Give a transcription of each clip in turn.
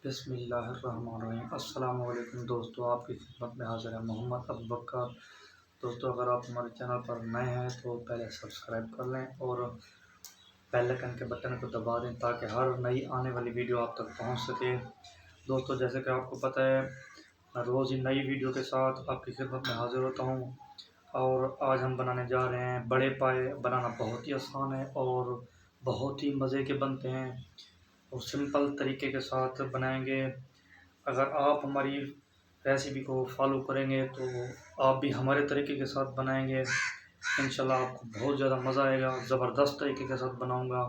बिस्मिल्लाहिर्रहमानिर्रहीम। अस्सलाम वालेकुम दोस्तों, आपकी खिदमत में हाज़िर है मोहम्मद अबू बकर। दोस्तों, अगर आप हमारे चैनल पर नए हैं तो पहले सब्सक्राइब कर लें और बेल आइकन के बटन को दबा दें ताकि हर नई आने वाली वीडियो आप तक पहुंच सके। दोस्तों, जैसे कि आपको पता है, मैं रोज़ ही नई वीडियो के साथ आपकी खिदमत में हाज़िर होता हूं और आज हम बनाने जा रहे हैं बड़े पाए। बनाना बहुत ही आसान है और बहुत ही मज़े के बनते हैं और सिंपल तरीके के साथ बनाएंगे। अगर आप हमारी रेसिपी को फॉलो करेंगे तो आप भी हमारे तरीके के साथ बनाएंगे, इंशाल्लाह आपको बहुत ज़्यादा मज़ा आएगा। ज़बरदस्त तरीके के साथ बनाऊंगा।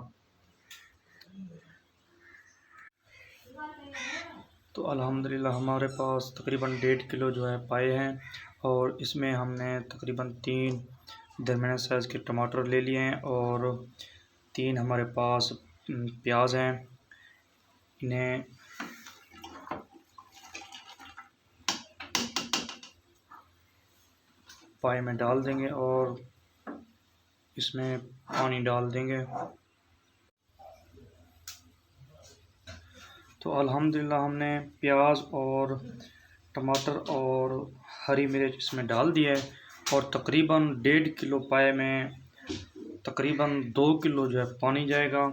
तो अल्हम्दुलिल्लाह हमारे पास तकरीबन 1.5 किलो जो है पाए हैं और इसमें हमने तकरीबन 3 दरमियाने साइज़ के टमाटर ले लिए हैं और 3 हमारे पास प्याज हैं। इन्हें पाए में डाल देंगे और इसमें पानी डाल देंगे। तो अल्हम्दुलिल्लाह हमने प्याज और टमाटर और हरी मिर्च इसमें डाल दिया है और तकरीबन 1.5 किलो पाए में तकरीबन 2 किलो जो है पानी जाएगा।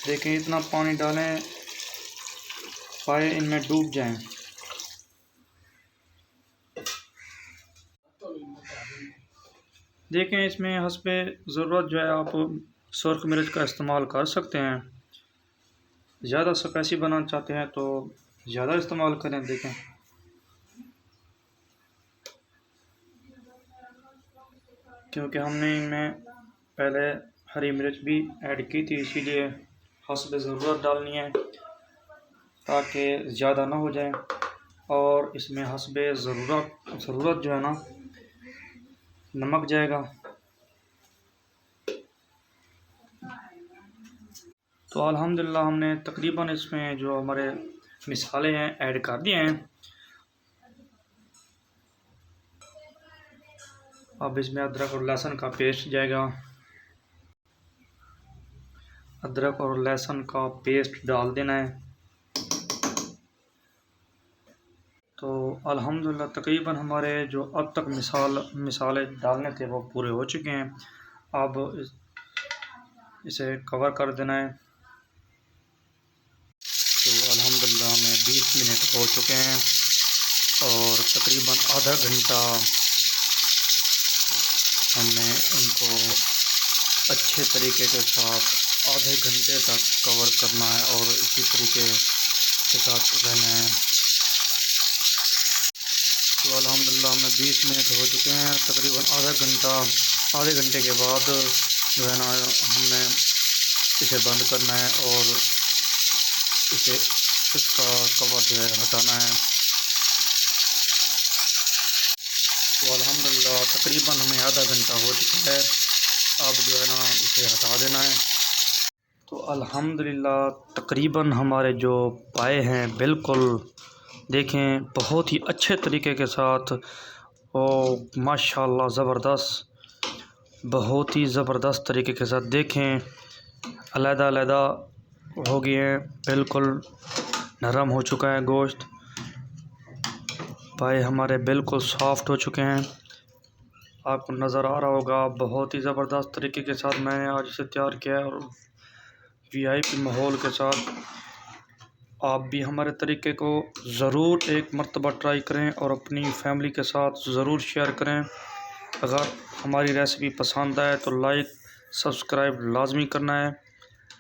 देखें, इतना पानी डालें पाए इनमें डूब जाएं। देखें, इसमें हस्बे ज़रूरत जो है आप सुर्ख मिर्च का इस्तेमाल कर सकते हैं। ज़्यादा स्पाइसी बनाना चाहते हैं तो ज़्यादा इस्तेमाल करें। देखें, क्योंकि हमने इनमें पहले हरी मिर्च भी ऐड की थी, इसीलिए हस्बे ज़रूरत डालनी है ताकि ज़्यादा ना हो जाए। और इसमें हस्बे ज़रूरत जो है ना नमक जाएगा। तो अल्हम्दुलिल्लाह हमने तकरीबन इसमें जो हमारे मिसाले हैं ऐड कर दिए हैं। अब इसमें अदरक और लहसुन का पेस्ट जाएगा। अदरक और लहसुन का पेस्ट डाल देना है। तो अल्हम्दुलिल्लाह तकरीबन हमारे जो अब तक मिसाले डालने थे वो पूरे हो चुके हैं। अब इसे कवर कर देना है। तो अल्हम्दुलिल्लाह हमें 20 मिनट हो चुके हैं और तकरीबन आधा घंटा हमने इनको अच्छे तरीके के साथ आधे घंटे तक कवर करना है और इसी तरीके के साथ रहना है। तो अल्हम्दुलिल्लाह हमें 20 मिनट हो चुके हैं। तकरीबन आधे घंटे के बाद जो है ना हमने इसे बंद करना है और इसका कवर जो है हटाना है। तो अल्हम्दुलिल्लाह तकरीबन हमें आधा घंटा हो चुका है। अब जो है ना इसे हटा देना है। तो अल्हम्दुलिल्लाह तकरीबन हमारे जो पाए हैं बिल्कुल देखें बहुत ही अच्छे तरीके के साथ और माशाल्लाह ज़बरदस्त, बहुत ही ज़बरदस्त तरीके के साथ देखें अलग-अलग हो गए हैं। बिल्कुल नरम हो चुका है गोश्त। पाए हमारे बिल्कुल सॉफ्ट हो चुके हैं। आपको नज़र आ रहा होगा बहुत ही ज़बरदस्त तरीके के साथ मैंने आज इसे तैयार किया है और वीआईपी माहौल के साथ। आप भी हमारे तरीके को ज़रूर एक मर्तबा ट्राई करें और अपनी फैमिली के साथ ज़रूर शेयर करें। अगर हमारी रेसिपी पसंद आए तो लाइक सब्सक्राइब लाजमी करना है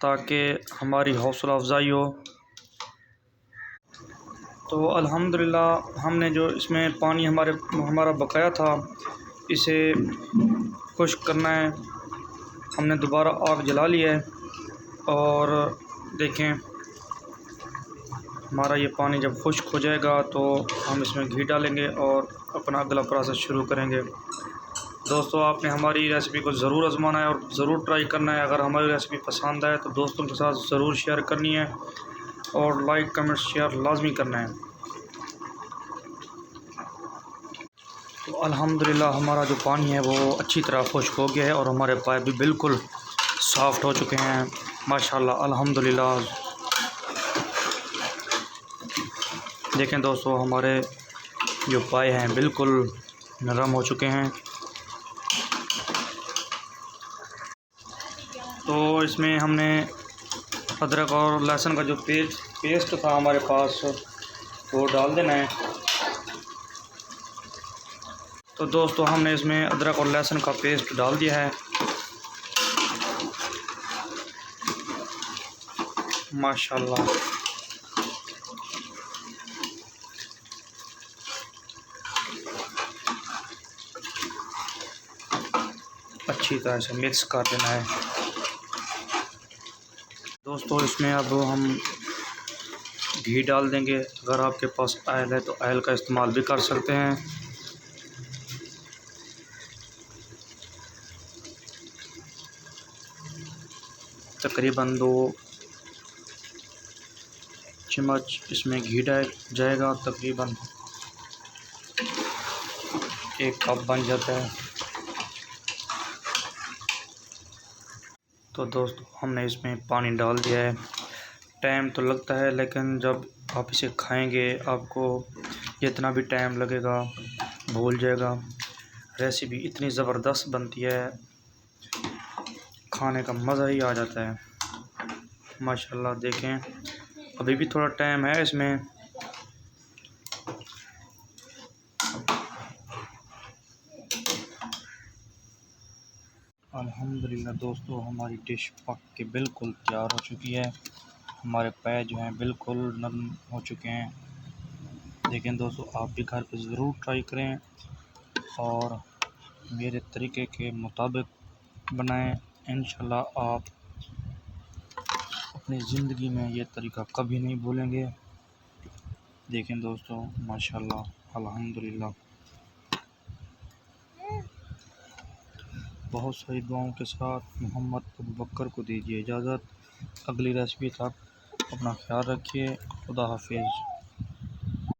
ताकि हमारी हौसला अफजाई हो। तो अल्हम्दुलिल्लाह हमने जो इसमें पानी हमारा बकाया था इसे खुश्क करना है। हमने दोबारा आग जला लिया है और देखें हमारा ये पानी जब खुश्क हो जाएगा तो हम इसमें घी डालेंगे और अपना अगला प्रोसेस शुरू करेंगे। दोस्तों, आपने हमारी रेसिपी को ज़रूर आजमाना है और ज़रूर ट्राई करना है। अगर हमारी रेसिपी पसंद आए तो दोस्तों के साथ ज़रूर शेयर करनी है और लाइक कमेंट शेयर लाजमी करना है। तो अल्हम्दुलिल्लाह हमारा जो पानी है वो अच्छी तरह खुश्क हो गया है और हमारे पाए भी बिल्कुल सॉफ्ट हो चुके हैं माशाल्लाह अल्हम्दुलिल्लाह। देखें दोस्तों, हमारे जो पाए हैं बिल्कुल नरम हो चुके हैं। तो इसमें हमने अदरक और लहसुन का जो पेस्ट था हमारे पास वो डाल देना है। तो दोस्तों, हमने इसमें अदरक और लहसुन का पेस्ट डाल दिया है माशाल्लाह। अच्छी तरह से मिक्स कर देना है दोस्तों। इसमें अब हम घी डाल देंगे। अगर आपके पास ऑयल है तो ऑयल का इस्तेमाल भी कर सकते हैं। तकरीबन 2 चम्मच इसमें घी डाल जाएगा। तकरीबन 1 कप बन जाता है। तो दोस्तों, हमने इसमें पानी डाल दिया है। टाइम तो लगता है, लेकिन जब आप इसे खाएंगे आपको जितना भी टाइम लगेगा भूल जाएगा। रेसिपी इतनी ज़बरदस्त बनती है, खाने का मज़ा ही आ जाता है माशाल्लाह। देखें, अभी भी थोड़ा टाइम है इसमें। अल्हम्दुलिल्लाह दोस्तों, हमारी डिश पक के बिल्कुल तैयार हो चुकी है। हमारे पैर जो हैं बिल्कुल नरम हो चुके हैं। देखें दोस्तों, आप भी घर पे ज़रूर ट्राई करें और मेरे तरीके के मुताबिक बनाएं। इंशाल्लाह आप अपनी ज़िंदगी में ये तरीका कभी नहीं भूलेंगे। देखें दोस्तों, माशाल्लाह अल्हम्दुलिल्लाह। बहुत सारी दुआओं के साथ मोहम्मद अबू बकर को दीजिए इजाज़त। अगली रेसिपी तक अपना ख्याल रखिए। खुदा हाफिज़।